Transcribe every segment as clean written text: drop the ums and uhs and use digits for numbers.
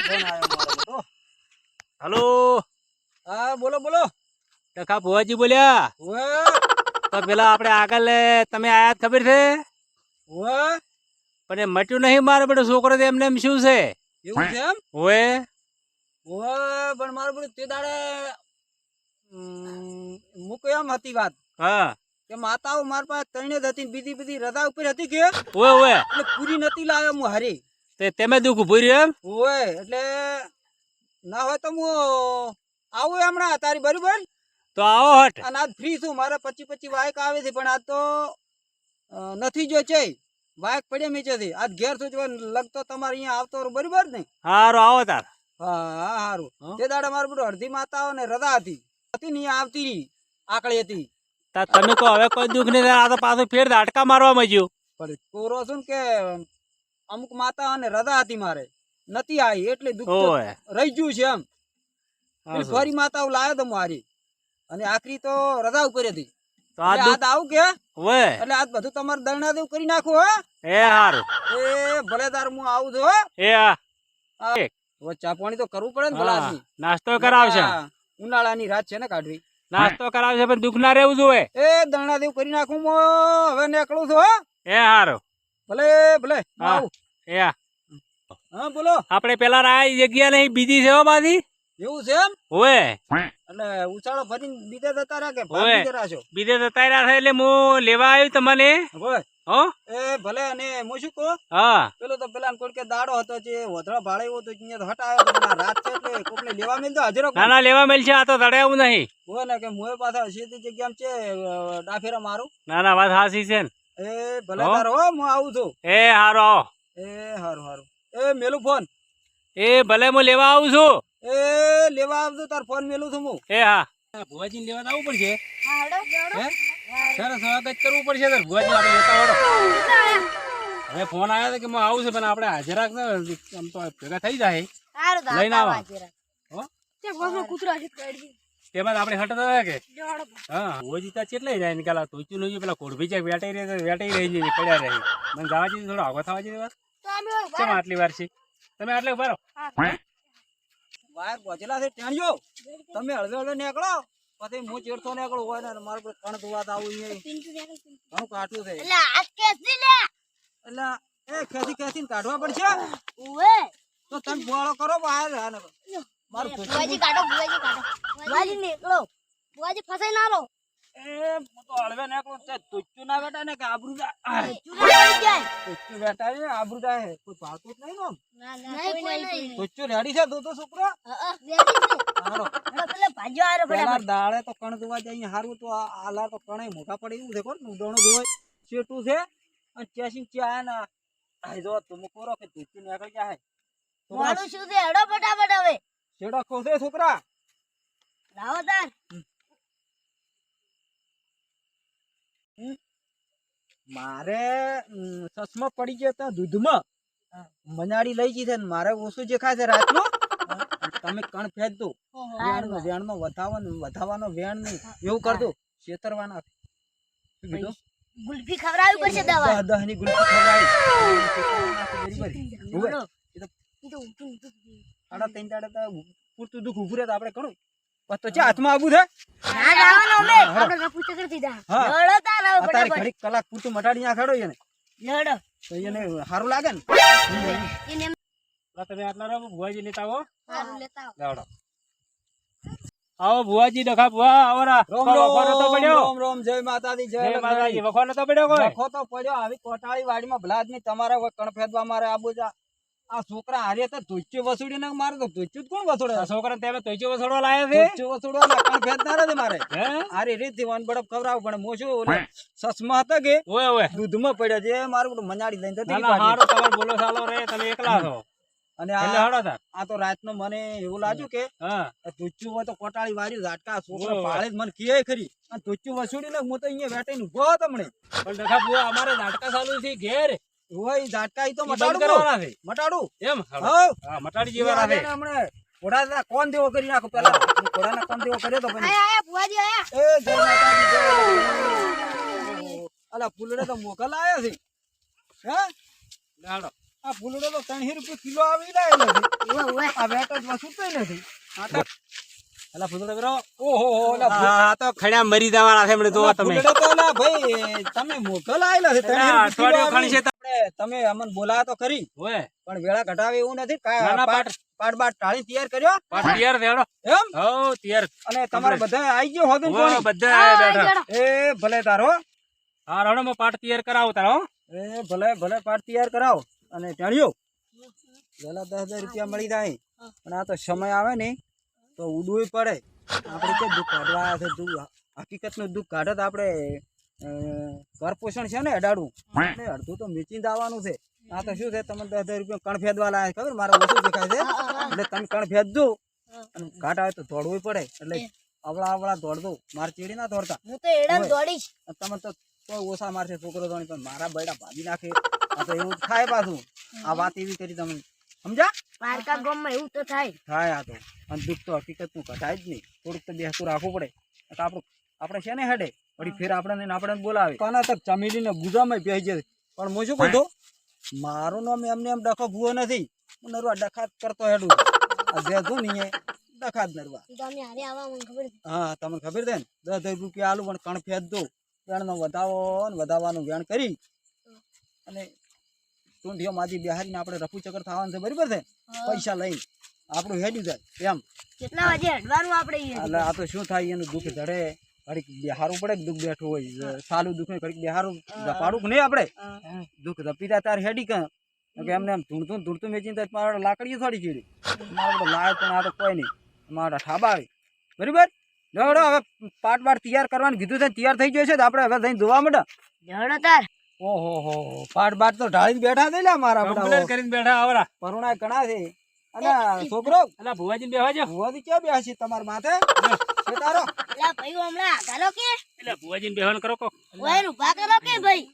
Phone આવ્યો મારો તો. હલો હા બોલો બોલો. ટકા ભુવાજી બોલ્યા ઓવે તો પેલા આપણે આગળ તમે આયા ખબર છે ઓવે પણ એ મટ્યું નહીં મારો બેટો છોકરો તો એમને એમ શું છે એવું છે એમ. ઓએ ઓવે પણ મારું બધું તે દાડે મૂકો એમ હતી વાત હા કે માતાઓ મારા પાસે ત્રણે જ હતી, બીજી બધી રજા ઉપર હતી કે ઓએ ઓએ એટલે પૂરી નથી લાવ્યો હું હારી. તે તમે દુઃખ ઉભું રહ્યું એમ ઓવે એટલે ના હોય તો હું આવું હમણાં તારી બરોબર. તો આવો હટ અને આજ ફ્રી છું, મારે 25 વાયક આવે છે પણ આજ તો નથી જો છે વાયક પડે મેચે છે. આજ ઘેર છું લગતો તમારે અહીંયા આવતો રહું, બરોબર ને. હારું આવો તાર હા હા સારું. તે દાડે મારું બધું અડધી માતાઓ ને રજા હતી ને આવતી રહી આકળી હતી. તાર તમે કહો હવે કોઈ દુઃખ નહીં થાય. આ તો પાછું ફેર ઝાટકા મારવા માંડ્યું પણ કોરો છું ને કે અમુક માતાઓ ને રજા હતી મારે નથી આવી એટલે દુઃખ તો ઓય રહી ગયું છે એમ. પેલી ફરી માતાઓ લાવ્યો તો મારી અને આખરી તો રજા ઉપર હતી. તો આ એટલે દુઃખ આજ આવું કે ઓએ એટલે આજ બધું તમારે દરણા દેવું કરી નાખું હો. એ હારું એ ભલે તાર હું આવું છું હો. એ હા હવે ચા પાણી તો કરવું પડે ને ભલા આદમી. નાસ્તો કરાવશે આ ઉનાળાની રાત છે ને કાઢવી. નાસ્તો કરાવશે પણ દુઃખ ના રહેવું જોઈએ એ દરણા દેવું કરી નાખું હું હવે નીકળું છું હો. એ હારું ભલે ભલે હું હા. આવું. એ હા હા બોલો. આપણે પેલા રાય જગ્યા નહીં બીજી છે હો બાજી એવું છે એમ. ઓએ એટલે ઉછાળો ફરીને બીજે જતા રહ્યા કે ઓવે. ભાગ બીજે રાખ્યો? બીજે જતા રહ્યા છે એટલે હું લેવા આવ્યું તમને હોય. હો એ ભલે અને હું શું કહું હા પેલો તો પેલા કોણ કે દાડો હતો જે વધડા ભાડે એવો તો અહીંયા તો હટાયો તો પણ આ રાત છે એટલે કોકને લેવા મેલતો હાજરો ના ના લેવા મેલ છે આ તો તળાવું નહીં હોય ને કે મોય પાછા સીધી જગ્યામાં છે ડાફેરા મારું. ના ના વાત હાસી છે ને એ ભલે હો. તાર હો હું આવું છું. એ હારું આવો એ હારું હારું. એ મેલું ફોન. એ ભલે હું લેવા આવું છું એ લેવા આવજો તાર ફોન મેલું છું હું. એ હા ભુવાજી લેવા આવવું પડશે હે સરસ સ્વાગત કરવું પડશે તાર ભુવાજી આપણે લેતા આવડો હવે ફોન આવ્યો હતો કે હું આવું છું પણ આપણે હાજર રાખ ને આમ તો ભેગા થઈ જાય લઈને આવા હો તેમાં આપણે હટ હતા કે હા ભુવાજી ત્યાં કેટલાય રહ્યા નીકળ્યા તું નું પેલા કોડભી છે વેટાઈ રહી જઈએ પડ્યા રહી મને જવા જઈએ થોડો આગો થવા જઈએ કેમ આટલી વાર છે તમે આટલે ઉભા રહો વાયર પહોંચેલા છે ટેણીઓ તમે હળવે હળવે નીકળો પછી હું ચેડતો નીકળો હોય ને મારે કોઈ કણ ધોવાત આવું અહીંયા ઘણું કાઠું છે એટલે એ ખેંચી ખેંચીને કાઢવા પડશે તો તમે બોળો કરો બહાર મારું એ હું તો હળવે નીકળું છે તુચ્ચું ના બેટા ને કે આબરૂ તુચ્ચું બેટા છે આબરૂ જાય કોઈ ભાવતું જ નહીં ને તુચ્ચું રેડી છે તો છોકરો હારો પેલા દાળે તો કણ ધોવા જાય હારું તો આલા તો કણે મોટા પડે એવું છે કોણ ઉદોણો ધોવાય ચેટું છે અને ચેસી ચા ને આઈ જો તું કોરો કે તુચ્ચું નીકળ જાય છેડો ખોસે છોકરા મારે ચશ્મા પડી ગયા તા દૂધમાં મનાડી લઈ જઈ છે ને મારે ઓછું જે ખાય છે રાતનું તમે કણ ફેંચ દો વેણનો વધાવાનો વેણ નહીં એવું કરતો છેતરવાના ગુલ્ફી ખવડાવવી પડશે દવા. 10 ની ગુલ્ફી ખવડાવી આડા ત્રણ દાડા તો પૂરતું દુઃખ ઉભું રહે તો આપણે ઘણું બસ તો ચા હાથમાં આવું છે ના લાવવાનો અમે આપણે બાપુ ચકર દીધા હા. લડો તા લાવ અત્યારે ફટાફટ ઘડીક કલાક પૂરતું મટાડી નાખાડો એને લડો તો એને સારું લાગે ને એને તમે આટલા રહો ભુવાજી લેતા આવો સારું લેતા આવો. લાવડો આવો ભુવાજી ડખા ભુવા આવો રા રોમ વખો નતો પડ્યો રોમ રોમ જય માતાજી જય જય માતાજી વખો નતો પડ્યો કોઈ વખો તો પડ્યો આવી કોટાળી વાડીમાં ભલાદ ની તમારે કોઈ કણ ફેદવા મારે આબુ જા આ છોકરા હારે તો ધોચ્યું વસૂડી ને મારે તો ધોચ્યું કોણ વસૂડે આ છોકરા તમે તોયચો વસડવા લાયા છે ધોચ્યું વસૂડવા ને કણ ફેદનાર જ મારે હે હારી રીત થી વન બડપ ખવડાવું પણ મો શું ઓલે સસમા હતા કે ઓય ઓય દૂધમાં પડ્યા છે મારું બધું મનાડી લઈને જતી ના ના રહી પાછી. હારો તમાર બોલો ચાલો રે તમે એકલા છો અને એટલે આ હડો તાર આ તો રાતનો મને એવું લાગ્યું કે હા ધોચ્યું હોય તો કોટાળી વાળી ઝાટકા છોકરા ઓય. પાળે જ મને કહે ખરી અને ધોચ્યું વસૂડી ને હું તો અહીંયા બેઠીને ઉભો હતો હમણે પણ ડખા ભુવા અમારે નાટકા ચાલુ છે ઘેર હોય ઈ ઝાટકા ઈ તો ઈ બંધ મટાડું કરવાના છે મટાડું એમ હડો. હઉ હા મટાડી જેવાના છે હમણે ઘોડાના કોણ દેવો કરી નાખો પેલા હું ઘોડાના કોણ દેવો કર્યો તો પછી આયા આયા ભુવાજી આયા એ જય માતાજી જય. અલા ફૂલડે તો મોકલ આયા છે હે હાડો આ ફૂલડો તો 300 રૂપિયા કિલો આવી જાય નથી. આ વેટ જ વસૂલતો નથી. આ તો અલા ફૂલડો કરો. ઓહો ઓલા આ તો ખણ્યા મરી જવાના છે હમણે જોવા તમે. ફૂલડો તો ઓલા ભાઈ તમે મોટો લાયેલો છે 300 આ રૂપિયા અઠવાડિયું ખણશે તો. તમે અમને બોલાયા તો ખરી ઓય પણ વેળા ઘટાવે એવું નથી. ના, ના, પાટ બાટ ટાળી તૈયાર કર્યો પાટ તૈયાર થેડો. એમ હો તૈયાર. અને તમારે બધા આવી ગયો હોતું ઓ કોણ? બધા આયા બેઠા. એ ભલે તારો હા રણો માં પાટ તૈયાર કરાવો તારો. એ ભલે ભલે પાટ તૈયાર કરાવો અને ટાળ્યો વેલા 10,000 રૂપિયા મળી જાય. પણ આ તો સમય આવે ને તો ઉડવું પડે. આપણે કે દુઃખ કાઢવા આવ્યા છે. હકીકત નું દુઃખ કાઢત આપણે ઘર પોષણ છે ને અડાડું એટલે અડધું તો વેચી જવાનું છે. આ તો શું છે તમે 10,000 રૂપિયા કણ ફેદવા લાયા ખબર મારે ઓછું દેખાય છે એટલે તમે કણ ફેદજો અને ઘાટ આવે તો દોડવું પડે એટલે આવડા દોડજો મારે ચીડી ના દોડતા. હું તો એડમ દોડીશ. તમે તો ઓછા મારશે છોકરો દોડી પણ મારા બૈડા ભાજી નાખે. આ તો એવું થાય પાછું. આ વાત એવી કરી તમે સમજા પારકા ગામમાં એવું તો થાય. આ તો અને દુઃખ તો હકીકત નું ઘટાય જ નહીં. થોડુંક તો બેસતું રાખવું પડે. આપણે છે ને હેડે વળી ફેર આપણે બોલાવે કાના તક ચમેલી ને ગુજામાં બેસી જાય. પણ હું શું કહું મારું નામ એમને એમ ડખો ભૂવો નથી. હું નરવા ડખાત કરતો હેડું. આ જેધું નહીં ડખાત નરવા. ઈ તો અમે હારે આવા મને ખબર છે. હા તમને ખબર છે ને 10,000 રૂપિયા આલું પણ કણ ફેદ દો વેણનો વધાવો ને વધાવાનું વેણ કરી અને ટૂંઢીઓ માજી બિહારીને આપણે રફુ ચક્કર થવાનું છે બરાબર છે. પૈસા લઈ આપણું હેડી જાય એમ. કેટલા વાગે હડવાનું આપણે ઈ? એટલે આ તો શું થાય એનું દુઃખ ધડે ઘડીક બેહારું પડે કે દુઃખ બેઠું હોય સાલું દુઃખ ઘડીક બેહારું પાડું કે નહીં આપણે દુઃખ ધપીતા તાર હેડી કે એમને એમ ધૂણતું વેચીને મારા લાકડીઓ થોડી ચીડી મારા બધો લાય પણ આ તો કોઈ નહીં મારા ઠાબા આવી બરાબર. લેવડો હવે પાટ બાટ તૈયાર કરવાનું કીધું છે તૈયાર થઈ ગયો છે આપણે હવે જઈને જોવા માંડે. જડો તાર. ઓહો હો પાટ બાટ તો ઢાળી બેઠા થઈ લે મારા કમ્પ્લેટ કરીને બેઠા આવરા. પરુણા ઘણા છે અને છોકરો અલા ભુવાજી બેહવા જો. ભુવાજી ક્યાં બેસી તમારા માથે તારો એલા ભાઈ હમણાં ગાલો કે એટલે ભુવાજીને બેહવાનું કરો કો. ઓય રૂપા કરો કે ભાઈ?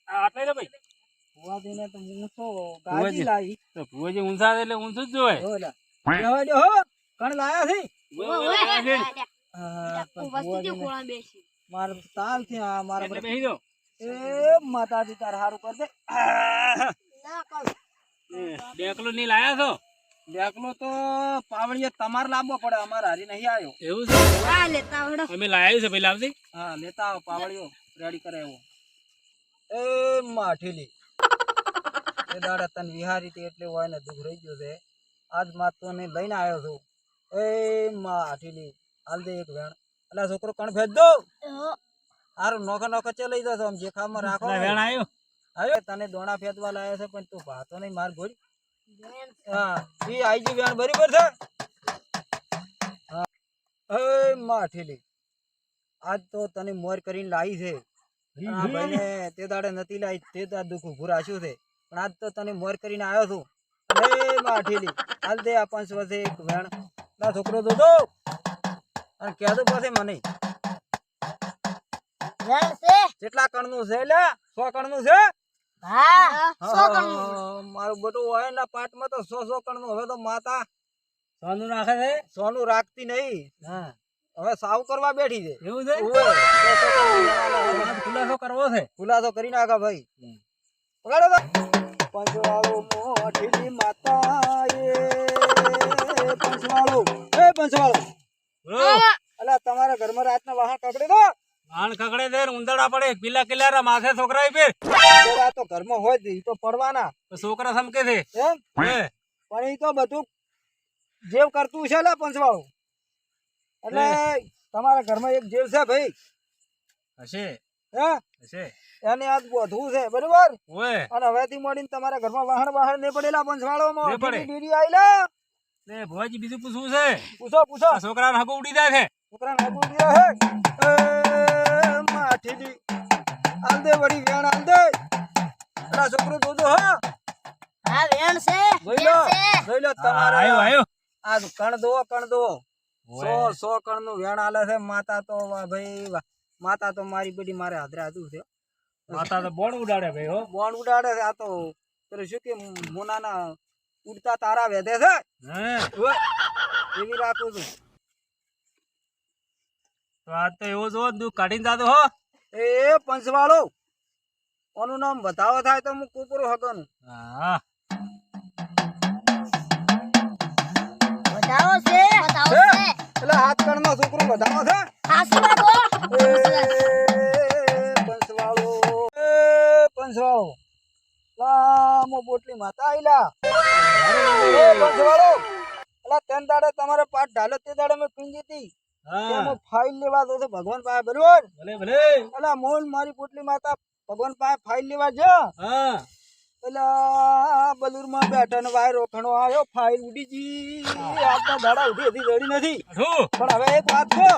આ આટલે રે ભાઈ. ભુવાજીને તો ઊંચો ગાજી લાવી તો ભુવાજી ઊંચા એટલે ઊંચું જ જોય. ઓલા બેહવા દે હો કણ લાયા છે. વસ્તી કોણા બેસી. મારે તાલ થી આ મારા એટલે બેહી દો. એ માતાજી તાર હારું કર દે. ના કર. ડેકલો ની લાયા છો. બેકલો તો પાવડીએ તમારે લાવવો પડે અમારે હારી નહીં આવ્યો. એવું છે. આ લેતા વડો. અમે લાયા છે ભાઈ લાવતી. હા લેતા આવો પાવડીઓ રેડી કરે એવો. એ માઠીલી એ દાડા તને વિહારી હતી એટલે હોય ને દુઃખ રહી ગયું છે. આજ માત તો ને લઈને આવ્યો છું. એ માઠીલી હાલ દે એક વેણ. એટલે છોકરો કણ ભેજ દો હારું નોખો ચે લઈ જશો આમ જેખામાં રાખો. વેણ આવ્યો. આવ્યો તને દોણા ફેદવા લાવ્યો છે પણ તું ભાતો નહીં માર ગોળી. હા ઈ આઈ ગઈ વેણ બરાબર છે. હા એ માઠીલી આજ તો તને મોર કરીને લાવી છે. આ ભાઈને તે દાડે નથી લાવી તે દાડ દુઃખ ઉભું રાખ્યું છે પણ આજ તો તને મોર કરીને આવ્યો છું. એ માઠીલી હાલ દે આ 5 વર્ષે એક વેણ. ના છોકરો દોદો અને કહેતો પાસે મને વેણ છે. કેટલા કણનું છે લે 100 કણનું છે. હા 100 કણ. મારું બટું હોય ના પાટમાં તો 100 કણનું. હવે તો માતા સોનું નાખે છે. સોનું રાખતી નહીં. હા હવે સાવ કરવા બેઠી છે. એવું છે. ખુલાસો કરવો છે. ખુલાસો કરી નાખા ભાઈ. પકડો તો પંચવાળો મોઠીલી માતા એ પંચવાળો એ પંચવાળો અલા તમારા ઘરમાં રાતના વાહન કકડે તો વાણ ખકડે છે ઉંદરડા પડે પીલા કિલ્લારા માથે છોકરા ફેર આ તો ઘરમાં હોય જ ઈ તો પડવાના તો છોકરા સમકે છે એમ હે પણ ઈ તો બધું જેવ કરતું છે લે પંચવાળો. એટલે તમારા ઘરમાં એક જેવ છે ભાઈ હશે હે હશે એને આજ બોધવું છે બરોબર. ઓય અને હવેથી મળીને તમારા ઘરમાં વાહણ ને પડેલા પંચવાળોમાં નહીં પડે. ડીડી આઈલા લે ભુવાજી બીજું પૂછવું છે. પૂછો આ છોકરાને હગો ઉડી જાય છે. છોકરાને આગળ ઉભી રહે. એ માઠીલી આલ દે વળી વેણ આલ દે. એલા છોકરો જોજો હા હા વેણ છે. જોઈ લો તમારે આયો આ કણ દો ઓય. 100 કણ નું વેણ આલે છે. માતા તો વાહ ભાઈ વાહ. માતા તો મારી બધી મારે હાથરે હાથું છે. માતા તો બોણ ઉડાડે ભાઈ હો. બોણ ઉડાડે છે. આ તો પેલું શું કે મોનાના ઉડતા તારા વેધે છે. હે ઓય, એવી રાખું છું. તો આ તો એવો જો દુઃખ કાઢીને જાતો હો. એ પંચવાળો ઓનું નામ વધાવો થાય તો હું કુકરું હગનું. હા છે બતાવો છે એટલે હાથ કણનો છોકરો બતાવો છે હાસી વાત બોલો પંચવાળો લામો પોટલી માતા આઈલા પંચવાળો એટલે તેન દાડે તમારે પાટ ઢાલો તે દાડે મેં પીંજી હતી હા તેમાં ફાઇલ લેવા તો છે ભગવાન પાસે બરોબર ભલે ભલે એટલે મોન મારી પોટલી માતા ભગવાન પાસે ફાઇલ લેવા જો હા પેલા બલુરમાં બેઠા ને વાય રોકણો આવ્યો ફાઇલ ઉડી જી આપણા દાડા ઉડી હતી જડી નથી આઠું પણ હવે એક વાત છે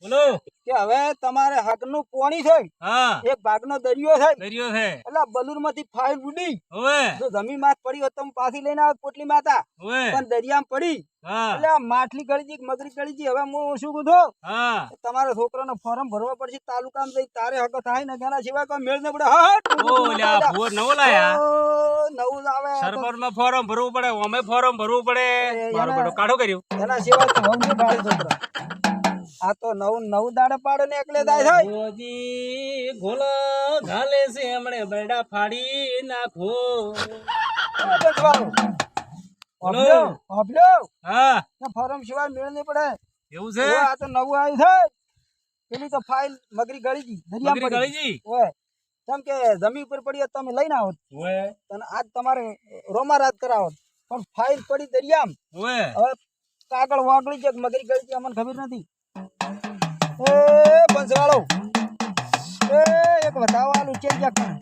બોલો કે હવે તમારે હકનું પોણી છે હા એક ભાગનો દરિયો છે દરિયો છે એટલે બલુરમાંથી ફાઇલ ઉડી ઓવે જો જમીન માં પડી હોત તો હું પાછી લઈને આવત પોટલી માતા ઓવે પણ દરિયામાં પડી હા એટલે આ માછલી ગળી જી મગરી ગળી જી હવે હું શું કીધું હા તમારા છોકરાનો ફોર્મ ભરવા પડશે તાલુકામાં જઈ તારે હક થાય ને તેના સિવાય કોઈ મેળ ન પડે હટ ઓ લ્યા ભૂર નવો લાયા નવું આવે સરપંચમાં ફોર્મ ભરવું પડે ઓમે ફોર્મ ભરવું પડે મારો બેટો કાઢો કર્યું એના સિવાય તો હમ નહીં પાડે છોકરા આ તો નવું દાડે પાડે ને એકલે જાય થાય ગોજી ગોલા ઘાલે છે હમણે બરડા ફાડી નાખો હા ફોર્મ સિવાય મેળ નહીં પડે એવું છે આ તો નવું આવ્યું છે પેલી તો ફાઇલ મગરી ગળી ગઈ દરિયા બકરી પડી ગળીજી ઓય કેમ કે જમીન ઉપર પડી હોત તો તમે લઈને આવો ઓએ અને આજ તમારે રોમારાત કરાવો પણ ફાઇલ પડી દરિયામાં ઓએ હવે કાગળ વાગળી છે કે મગરી ગળી છે અમને ખબર નથી એ પંચવાળો એ એક બતાવવાનું છે ક્યાં કણ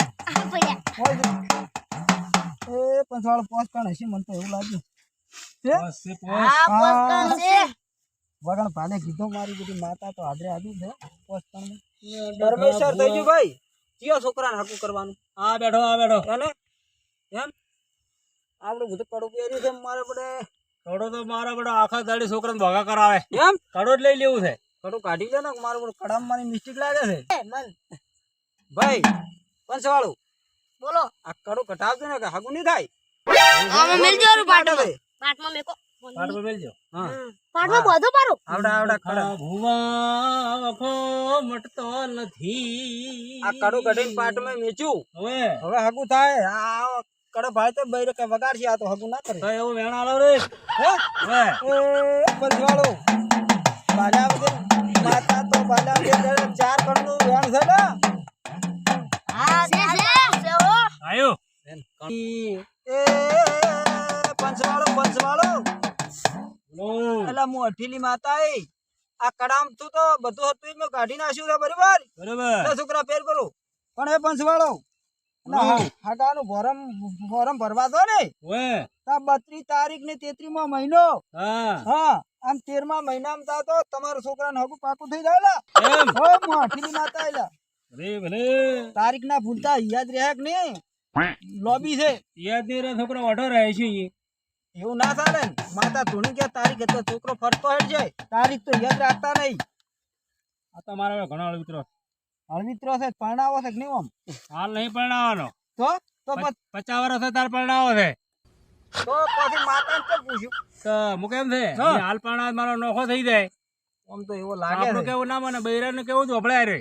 એ પંચવાળો પોસ કણ હશે મને તો એવું લાગ્યું છે બસ છે હા પોસ્ટન છે વગણ ભાલે કીધું મારી બધી માતા તો હાજરે આવી છે પોસ કણ પરમેશ્વર થઈ ગયું ભાઈ કયો છોકરાને હકુ કરવાનું આ બેઠો એને એમ આપણે બધું કડું પહેર્યું છે મારે પડે કડો તો મારા બેટો આખા દાડી છોકરાને ભોગા કરાવે એમ કડો જ લઈ લેવું છે કડું કાઢી લે ને મારે બધું કડામાં મારી મિસ્ટેક લાગે છે મન ભાઈ પંચવાળું બોલો આ કડું કટાવજો ને કે હગું નહીં થાય આમાં મિલજો રૂ પાટમાં પાટમાં મેકો પાટમાં મેલજો હા પાટમાં બધું પારું આવડા કડા ભુવા વખો મટતો નથી આ કડું કઢીને પાટમાં મેચ્યું હવે હવે હગું થાય આ કડો ભાઈ તો બૈરે કે વગાડશે આ તો હગું ના કરે તો એવું વેણ આલો રે હે હવે એ પંચવાળો બાજા વગર માતા તો બાજા વગર ચાર કણનું વેણ છે ને હા છે હો આયો એ પંચવાળો બોલો એટલે હું અઠીલી માતા એ આ કડામ તું તો બધું હતું જ મેં કાઢી નાખ્યું છે બરોબર બરાબર તો છોકરા ફેર કરું પણ એ પંચવાળો હાગાનું ફોરમ ભરવા દો ને ઓએ 32 તારીખ ને 33 મહિનો હા હા આમ 13મા મહિનામાં તા તો તમારા છોકરાને હગું પાકું થઈ જાય એમ હો હું અઠીલી માતા આયલા અરે ભલે તારીખ ના ભૂલતા યાદ રહે કે નહીં લોબી છે યાદ નહીં રે છોકરો ઓઢો રહે છે ઈ. એવું ના ચાલે ને માતા ધૂણી કે તારીખ તો છોકરો ફરતો હેડ જાય તારીખ તો યાદ રાખતા નહીં આ તો મારા ઘણા મિત્રો હળમિત્રો છે પરણાવો છે કે નહીં આમ હાલ નહીં પરણાવવાનો તો પછી 50 વર્ષ તાર પરણાવો છે માતાને કેમ પૂછ્યું તો હું કેમ છે હા. હાલ પરણાવ મારો નોખો થઈ જાય આમ તો એવો લાગે આપણું છે કેવું ના મને બૈરાનું કેવું ધોપડાય રે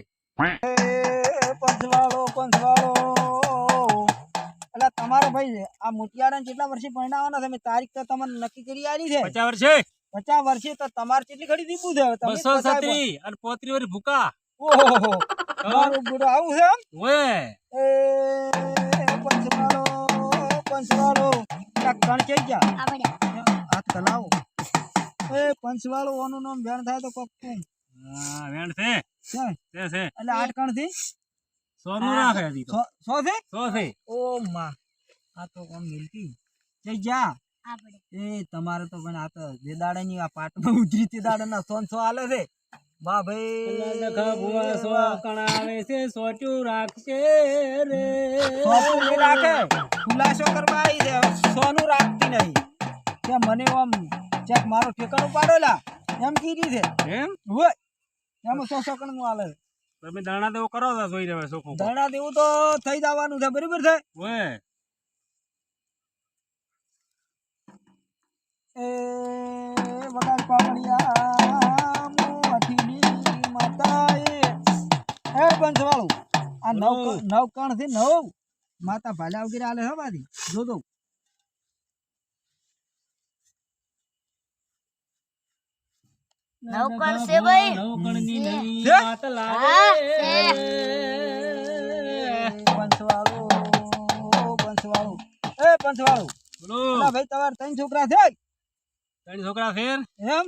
પંચવાળો એટલે તમારો ભાઈ આ મોટિયારાને કેટલા વર્ષે પરણાવવાના છે મેં તારીખ તો તમને નક્કી કરી આલી છે 50 વર્ષે 50 વર્ષે તો તમારે કેટલી ખડી દીધું છે તમે 237 અને 35 વર્ષ ભૂકા ઓહો મારું ગુરુ આવું છે એમ? ઓએ એ પંચવાળો આ કણ છે ક્યાં આ પડ્યા હાથ કલાવો એ પંચવાળો ઓનું નામ વેણ થાય તો કોક કેમ હા વેણ છે છે છે એટલે 8 કણ થી સોનું રાખે હજી તો 100 છે 100 છે ઓ માં આ તો કોમ મિલતી જઈ જા આ પડ્યા એ તમારે તો પણ આ તો જે દાડાની આ પાટમાં ઉતરી તે દાડાના 100 આલે છે વાહ ભાઈ લખા ભુવા સો કણાવે છે સોટ્યું રાખશે રે સોનું નહીં રાખે ખુલાસો કરવા આવી છે સોનું રાખતી નહીં કે મને આમ ચેક મારો ઠેકાણું પાડોલા એમ કીધી છે એમ હોય એમાં 100 કણનું આલે તમે દાણા દેવો કરો તો જોઈ રહ્યો સોખું ધરણા દેવું તો થઈ જવાનું છે બરાબર છે ઓએ એ વગાડ પાવડિયા મોઠીની માતા એ બંસવાળું આ નવ કણ થી નવ માતા ભાલ્યા વગેરે આલે હે બાદી જો નવકણ છે ભાઈ. નવકણની નવી છે? વાત લાગે. હા, છે. પંચવાળો પંચવાળો પંચવાળો બોલો અલા ભાઈ તમારે ત્રણ છોકરા છે તારી છોકરા ફેર એમ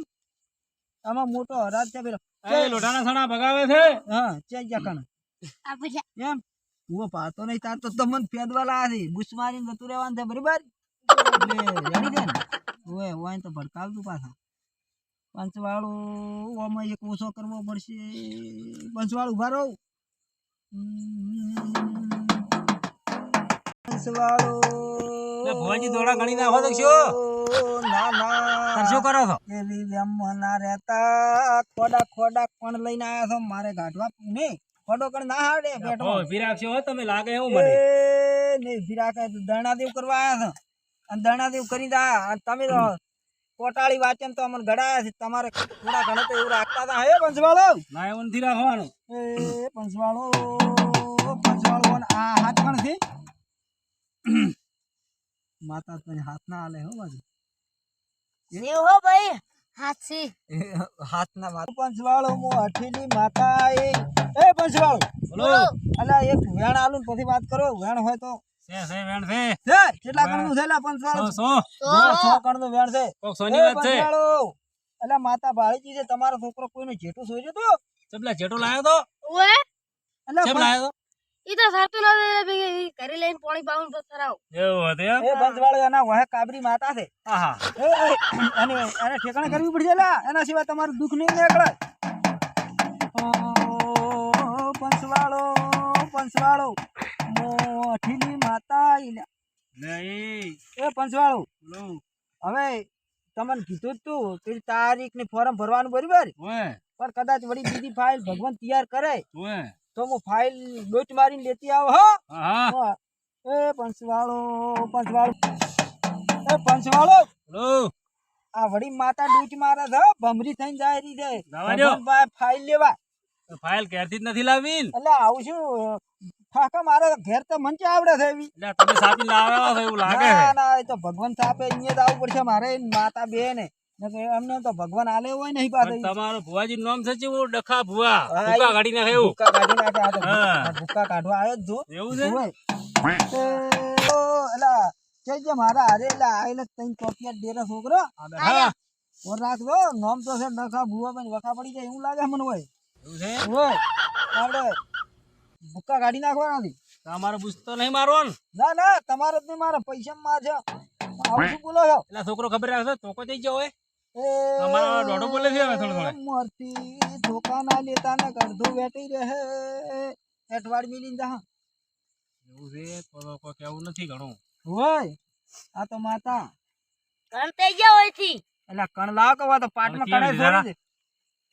આમાં મોટો હરાજ છે પેલો એ લોટાના સણા ભગાવે છે. હા ચેક જકણ આ બધા એમ હું પાતો નહીં તાર તો તમને ફેદવા લાયા છે બુશ મારીને જતું રહેવાનું છે બરાબર એટલે રેડી છે ને ઓય તો ભડકાવતું પાછા પંચવાળું ઓમાં એક ઓછો કરવો પડશે પંચવાળું ઉભા રહો લે ભુવાજી દોડા ગણી નાખો તો શું? ના ના તાર શું કરો છો? એવી વેમના રહેતા ખોડા ખોડા કોણ લઈને આયા છો મારે ગાઢવા ને ખોડો કણ ના હાડે ઓ, પેટમાં ઊભી રાખશો હો તમે લાગે એવું મને. એ ને વિરાકે દરણાદેવ કરવા આયા છો અને દરણાદેવ કરી દા અને તમે તો કોટાળી વાચન તો અમને ગડાયા છે તમારે થોડા ઘણા તો એવું રાખતા હતા હે પંચવાળો ના એવું નથી રાખવાનું. એ પંચવાળો પંચવાળો અને આ હાથ પણ છે માતા તને હાથ ના આલે હો બાજુ સેવ હો ભાઈ હાથી હાથ ના માતા પંચવાળો મો અઠીલી માતા એ પંચવાળો બોલો અલા એક વેણ આલું ને પછી વાત કરો વેણ હોય તો છે વેણ છે. છે કેટલા કણનું છે લા પંચવાળો 100 100 કણનું વેણ છે કોક સોની વાત છે. પંચવાળો અલા માતા ભાળીજી છે તમારો છોકરો કોઈનું જેઠું સોઈ જતો ચપલા જેટો લાયો તો ઓએ અલા ચપ લાયો તો ઈ તો સાતું ના દે ભાઈ ઘરે લઈને પાણી પાવું તો સરાવ એવું હતું એમ. એ પંચવાળો એના વહે કાબરી માતા છે આહા અને એને ઠેકાણે કરવી પડશે લા એના સિવાય તમારું દુઃખ નહીં નીકળે ઓ પંચવાળો પંચવાળો મોઠીલી માતા ઈલા. નહીં એ પંચવાળો બોલો હવે તમને કીધું જ તું પેલી તારીખ ની ફોર્મ ભરવાનું બરાબર ઓય પણ કદાચ વળી બીજી ફાઇલ ભગવાન તૈયાર કરે ઓય તો હું ફાઇલ ડોચ મારીને લેતી આવો હો આહા એ પંચવાળો પંચવાળો એ પંચવાળો બોલો આ વળી માતા ડૂચ મારે છે હો, ભમરી થઈને જાય રહી છે જવા દ્યો. ભગવાન પાસે ફાઇલ લેવા ફાઇલ ક્યારથી જ નથી લાવી ને. એટલે આવું શું ફાકા મારે ઘેર તો મંચે આવડે છે એવી એટલે તમે સાપી લાવ્યા છો એવું લાગે ના છે. ના એ તો ભગવાન સાપે અહીંયા જ આવવું પડશે મારે માતા બે ને એમને તો ભગવાન આલે હોય નહીં પણ પાછળ તમારું ભુવાજી નામ છે ચેવું? ડખા ભુવા હા, ભૂકા કાઢી નાખે એવું. ભૂકા કાઢી નાખે આ તો હા. આ ભૂકા કાઢવા આવ્યો જ જો એવું છે. હોય. તો એલા જે મારા હારે એલા આયેલા તઈ ટોપિયા ડેરા છોકરો હા ઓર રાખજો નામ તો છે ડખા ભુવા પણ વખા પડી જાય એવું લાગે મને હોય એવું છે. હોય આપણે ભૂકા કાઢી નાખવાના નથી તમારો બુસ્તો નહીં મારવો ને. ના ના તમારે જ નહીં મારા પૈસા માં છે આવું શું બોલો છો એટલે છોકરો ખબર રાખશે તો કોઈ જઈ હોય. એ અમારો દોઢો બોલે છે હવે થોડો થોડો. મોરથી ધોકા ના લેતા ને અડધું વેટી રહે એઠવાડ મિલીને જા એવું છે તો કોઈ કેવું નથી ઘણું. હોય આ તો માતા કણ થઈ ગયા હોય થી એટલે કણ લાવ કવા તો પાટમાં હવે કણાઈ કેવી છોડી દે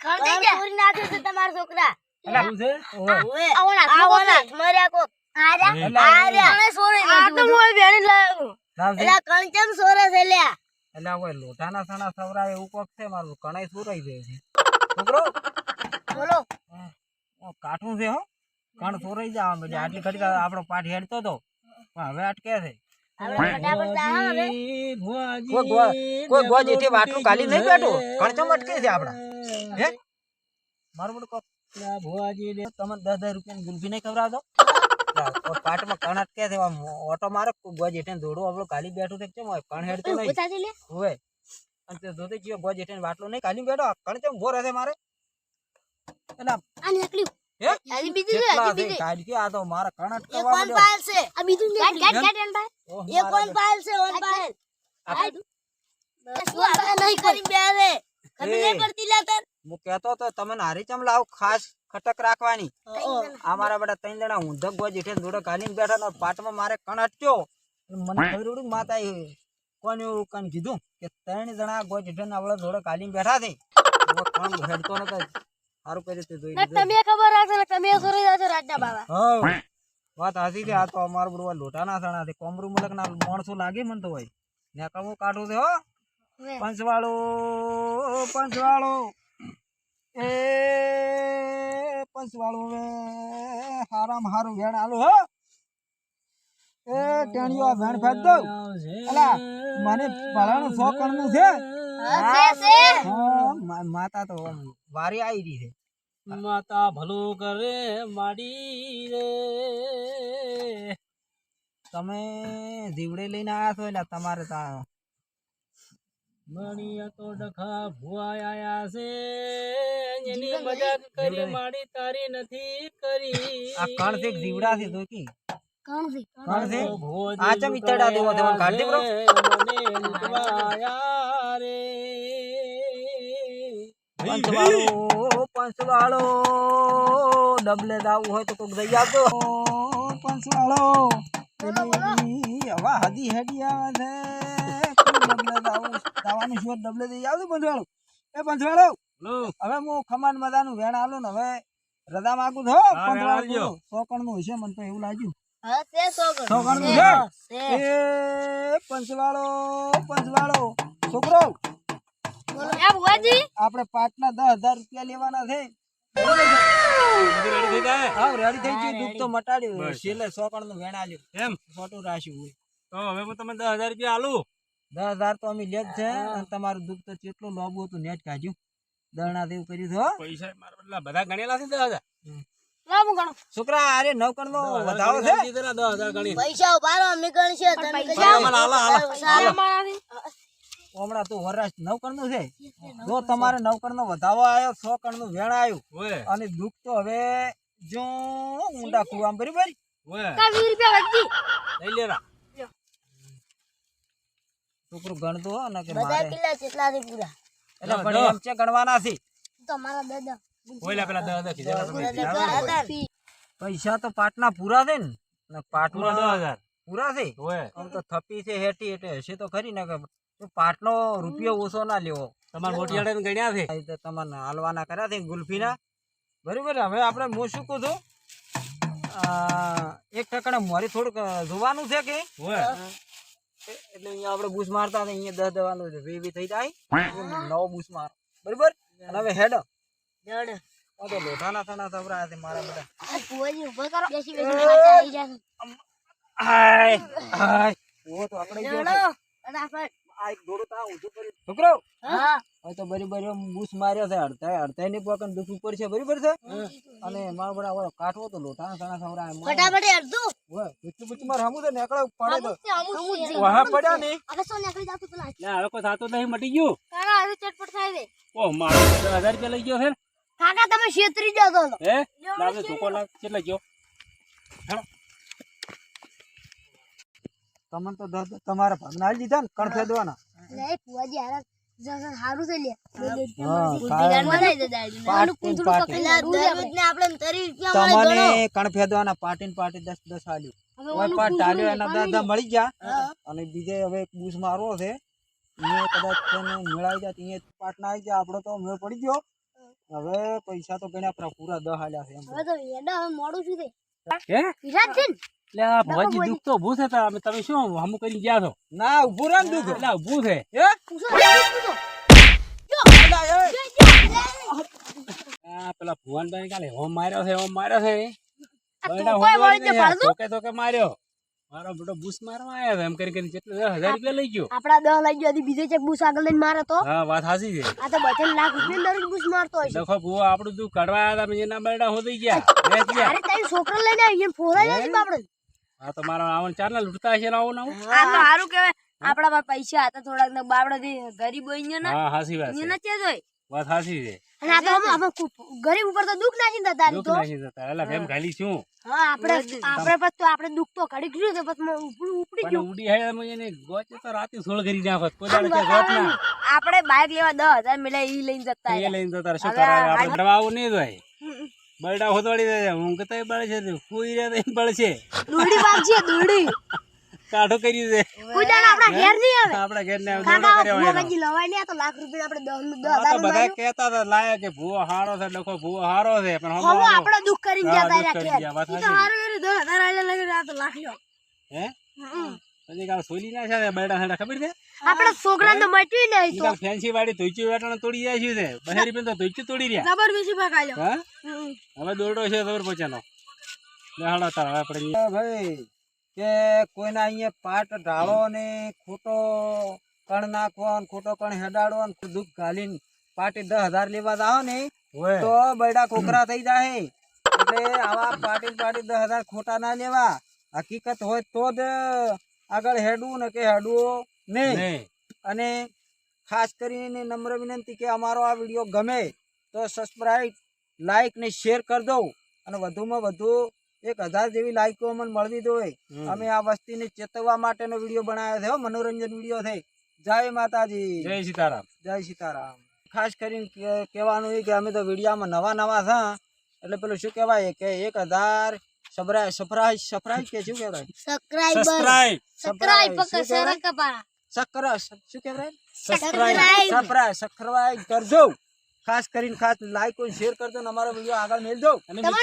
કણ થઈ ગયા ચોરી નાખ્યો છે તમારા છોકરા એવું છે. ઓય. આવના મર્યા કો આર્યા એટલે આર્યા કણે સોરે આ તો મોય બેણી લાવ્યો લાવજે. એલા કણ કેમ સોરે છે લ્યા એટલે ઓય લોટાના સણા સવરાય એવું કોક છે મારું કણાઈ સુરાઈ જાય છે છોકરો બોલો ઓ કાઠું છે હો કણ સુરાઈ જવા મળે આટલી ઘડી તો આપણો પાઠ હેડતો તો પણ હવે અટકે છે હવે ફટાફટ જા હવે ભુવાજી, કોઈ ગોજ એથી વાટલું કાલી નહીં બેઠો કણ ચમ અટકે છે આપડા હે મારું બધું કોક ભુવાજી ને તમને 10,000 રૂપિયાની ગુલ્ફી નહીં ખવડાવતો પાટમાં કણ અટકે છે આમ ઓટો મારે ગોજ હેઠે દોડું આપણું કાલી બેઠું છે કેમ હોય કણ હેડતો નહીં પૂછા લે હોય અને તે જોતે જીઓ ગોજ હેઠે વાટલો નહીં કાલી બેઠો કણ ચમ ઉભો રહે છે મારે એટલે આ નીકળ્યું હે હજી બીજું છે કેટલા હજી છે? બીજું કાઢ કે આ તો મારા કણ એ અટકાવવા કોણ માંડ્યો. પાલ છે આ બીજું નીકળ્યું ગાડ એન ભાઈ ઓહ, એ મારા કોણ પાલ છે ઓન પાલ શું આપણે નહીં કરી બે રે ખબર નહીં પડતી લે તર હું કહેતો તો તમને હારી ચમ લાવ ખાસ ખટક રાખવાની આ મારા બેટા 3 જણા ઊંધક ગોજ હેઠે દોડો કાલીને બેઠા ને પાટમાં મારે કણ અટક્યો મને ખબર ઉડી કે માતા કોને એવું કન કીધું કે 3 જણા ગોજ હેઠે આવડે દોડો કાલીને બેઠા છે હવે કણ હેડતો નતો સારું કરી તે જોઈ લીધું. તમે ખબર રાખજો ને તમે સોરી જાજો રાજના બાબા હઉ. વાત હાચી છે આ તો અમારું બધું લોટાના સણા છે કોમરું મુલક ના માણસો લાગે મને તો હોય ને કમું કાઢું છે હો પંચવાળો પંચવાળો એ પંચવાળો હવે હારામાં હારું વેણ આલો હો એ ટેણીઓ આ વેણ ફેંક દઉં અલા મને ભલાણું 100 કણનું છે માતા તો આમ વારી આવી રહી છે. માતા ભલું કરે માડી રે. તમે જીવડે લઈને આયા છો એટલે તમારે મણિયા તો ડખા ભુવા આયા છે એની મજાક કરી માડી તારી નથી કરી. આ કણથી જીવડા છે તો કી કોણ છે કણથી ભોજ આ ચમ ઈતડા દેવો તમને કાઢી બ્રો. મને લૂંટવાયા રે. પંચવાળો ડબલે દાવું હોય તો કોક દઈ આપજો. પંચવાળો હવા હદી હેડી આવે છે. ડબલે દાવાનું શું ડબલે દઈ આવજો પંચવાળો. એ પંચવાળો હવે હું ખમાન મજાનું વેણ આલું ને હવે રજા માંગુ છો. પંચવાળો સોકણ નું હશે મને તો એવું લાગ્યું. સોકણ નું છે એ પંચવાળો છોકરો આપણે પાટના 10,000 રૂપિયા લેવાના છે. હા રેડી થઈ ગયું. દુઃખ તો મટાડ્યું. છેલ્લે સોકણ નું વેણ આલ્યું એમ ખોટું રાખ્યું હોય. તો હવે હું તમને 10,000 રૂપિયા આલું. 10,000 તો અમે લે જ છે. અને તમારું દુઃખ તો કેટલું લોબું હતું નેટ કાઢ્યું. દરણા દેવું કર્યું છે હો. પૈસા મારા બદલા બધા ગણેલા છે 10,000. છોકરા અરે નવકણ નો વધાવો છે. 10,000 ગણી. પૈસા ઉભારો અમે ગણશે હમણાં તો વરસ નવકણ નું છે. જો તમારે નવકણ નો વધાવો આવ્યો 100 કણ નું વેણ આવ્યું ઓય અને દુઃખ તો હવે જો ઊંડા કુવામાં બરાબર ઓય 20 રૂપિયા વચ્ચી લઈ લેરા. છોકરું ગણતો હો ને કે બધા મારે કિલ્લા કેટલા છે પૂરા એટલે પણ એમ છે ગણવાના છે. તમારા દાદા ઓય પેલા 10,000 કીધેલા તમે. પૈસા તો પાટના પૂરા છે ને પાટમાં 10,000 પૂરા છે. ઓય આમ તો થપી છે હેઠી એટલે હશે તો ખરી ને કે પાટનો રૂપિયો ઓછો ના લેવો. તમાર મોટિયાડે ને ગણ્યા છે. આ તો તમને હાલવાના કર્યા છે ગુલ્ફીના બરોબર. હવે આપણે હું શું કહું છું એક ટકાને મારી થોડુંક જોવાનું છે કે ઓય એટલે અહીંયા આપણે બૂસ મારતા હતા અહીંયા 10 દેવાનું છે. વી થઈ જાય નવો બૂસ માર બરોબર. અને હવે હેડ જડ તો લોઠાના થણા થબરા છે મારા બધા. આ પુવાજી ઉભો કરો બેસી બેસી પાછા આવી જાશે હાય હાય ઓ તો આકડી ગયો છે. જડો ફટાફટ આ એક દોડો તા ઊંધું કરી છોકરો હા હવે તો બરાબર બૂસ માર્યો છે. અડધા ની પકડ દુખ ઉપર છે બરાબર છે. અને મારા બડા હવે કાઠવો તો લોઠાના થણા થબરા ફટાફટ અડધું ઓય બુચ્ચું બુચ્ચું માર હમું તો નેકળે પડે તો અમુક વહા પડ્યા ને અરે સો નીકળી જાતું પેલા લે હવે કોઈ થાતો નહીં મટી ગયું. કાકા હવે ચટપટ થાય દે ઓ મારો 10,000 રૂપિયા લઈ ગયો છે ને. કાકા તમે છેતરી જાવ તો હે લાગે ધોકો લાગ કેટલા ગયો. તમને તો તમારા ભાગના આલી દીધા ને કણ ફેદવાના. લે પુવાજી હારા જસન હારું છે લે તમને કણ ફેદવાના પાટીન પાટી 10 આલ્યું. ઓય પાટ ટાલ્યો એના 10 મળી ગયા. અને બીજે હવે એક બૂસ મારવો છે. એ કદાચ તેને મેળાઈ જાય અહીંયા પાટ ના આવી જાય આપણો તો મેળ પડી ગયો. હવે પૈસા તો ગણ્યા પૂરા 10 આલ્યા છે એમ. હવે તો હેડા હવે મોડું છું તે હે વિરાટ છે ને લે આ ભવાજી દુખ તો ઊભું છે. તમે શું હમું કરીને ગયા છો. ના ઉભું રહે ને દુઃખ. એટલે ઊભું છે. હે પૂછો આ પેલા ભુવનભાઈ કાલે હોમ માર્યો છે તો કે માર્યો. મારો બેટો બૂસ મારવા આવ્યો છે એમ કરી જેટલું 10,000 રૂપિયા લઈ ગયો. આપડા 10 લઈ ગયો બીજે ચેક બુસ આગળ લઈને મારે તો હા વાત સાચી છે. આ તો બધા લાખ રૂપિયા દરેક બુસ મારતો હશે. લખો ભુવા આપણું દુઃખ કાઢવા આવ્યા હતા એના બેડા હોતી ગયા બેસ ગયા. અરે તારી છોકરા લઈને આવી ફોરાઈ જાય છે બાપડે. હા તો મારા આવન ચારના લૂંટતા હશે આવું આવું. આ તો સારું કહેવાય આપડા પાસે પૈસા હતા થોડાક ને બાપડે ગરીબ હોય ને હા સાચી વાત છે. એને ચેજ હોય વાત સાચી છે. અને આ તો અમે ગરીબ ઉપર તો દુઃખ નાખી દે તારી દુઃખ તો નથી થતા. એટલે કેમ ગાલી છું હા આપણે પછી તો આપણે દુઃખ તો ઘડી ગયું તો પછી ઉપડી પણ ઉડી હે મને ગોચે તો રાતે સોળ કરી નાખત. કોઈ દાડે કે ગોચ ના આપણે બાઈક લેવા 10,000 મિલે ઈ લઈને જતા એ લઈને જતા શું કરાવે. આપણે ભરવા આવું નહીં જાય. બરડા હોતવાડી જાય હું કતાય બળ છે કોઈ રે તો બળ છે. દોડી વાત છે દોડી કાઢો કરી દે કોઈ દાડ આપણા ઘેર નહીં આવે આપડા ઘેર ને કાકા ભૂવાજી લવાય ને તો લાખ રૂપિયા આપણે 10,000 બધા કહેતા હતા લાયા કે ભૂવો હારો છે લખો ભૂવો હારો છે પણ હવે હમણાં આપણે દુઃખ કરીને હા, જતા દુઃખ કરી રહ્યા ગયા, વાત ઈ તો સાચી. હારું કરી 10,000 આલે લાગે આ તો લાખ લ્યો હે પછી કાલ સોલી ના છે બરડા હાડા ખબર છે. આપણે છોકરાને તો મટ્યું ને ઈ કાલ ફેન્સી વાળી ધોઈચી વાટાને તોડી જાય છે 2 રૂપિયા તો ધોઈચી તોડી રહ્યા. જબર બેસી પકાલ્યો હા હવે દોરડો છે ખબર પહોંચાનો લે હાડા તાર હવે આપણે ભાઈ કે કોઈના અહીંયા પાટ ઢાળો ને ખોટો કણ નાખવો ને ખોટો કણ હેડાડવો ને દુઃખ ઘાલીને પાટી 10,000 લેવા જાઓ ને તો બૈડા કોકરા થઈ જાય. એટલે આવા પાટી 10,000 ખોટા ના લેવા. હકીકત હોય તો જ આગળ હેડવું ને કે હેડવું નહીં. અને ખાસ કરીને નમ્ર વિનંતી કે અમારો આ વિડીયો ગમે તો સબસ્ક્રાઇબ, લાઈક ને શેર કરી દો. અને વધુમાં વધુ 1,000 જેવી લાઈકો અમને મળવી જોઈએ. અમે આ વસ્તીને ચેતવવા માટેનો વિડીયો બનાવ્યો છે હો, મનોરંજન વિડીયો છે. જય માતાજી, જય સીતારામ. જય સીતારામ. ખાસ કરીને કહેવાનું એ કે અમે તો વિડીયામાં નવા છે એટલે પેલું શું કહેવાય કે 1,000 સબસ્ક્રાઇબ કે શું કહેવાય સબસ્ક્રાઇબ કરજો. ખાસ કરીને ખાસ લાઈક અને શેર કરજો ને અમારો વિડીયો આગળ મેળજો.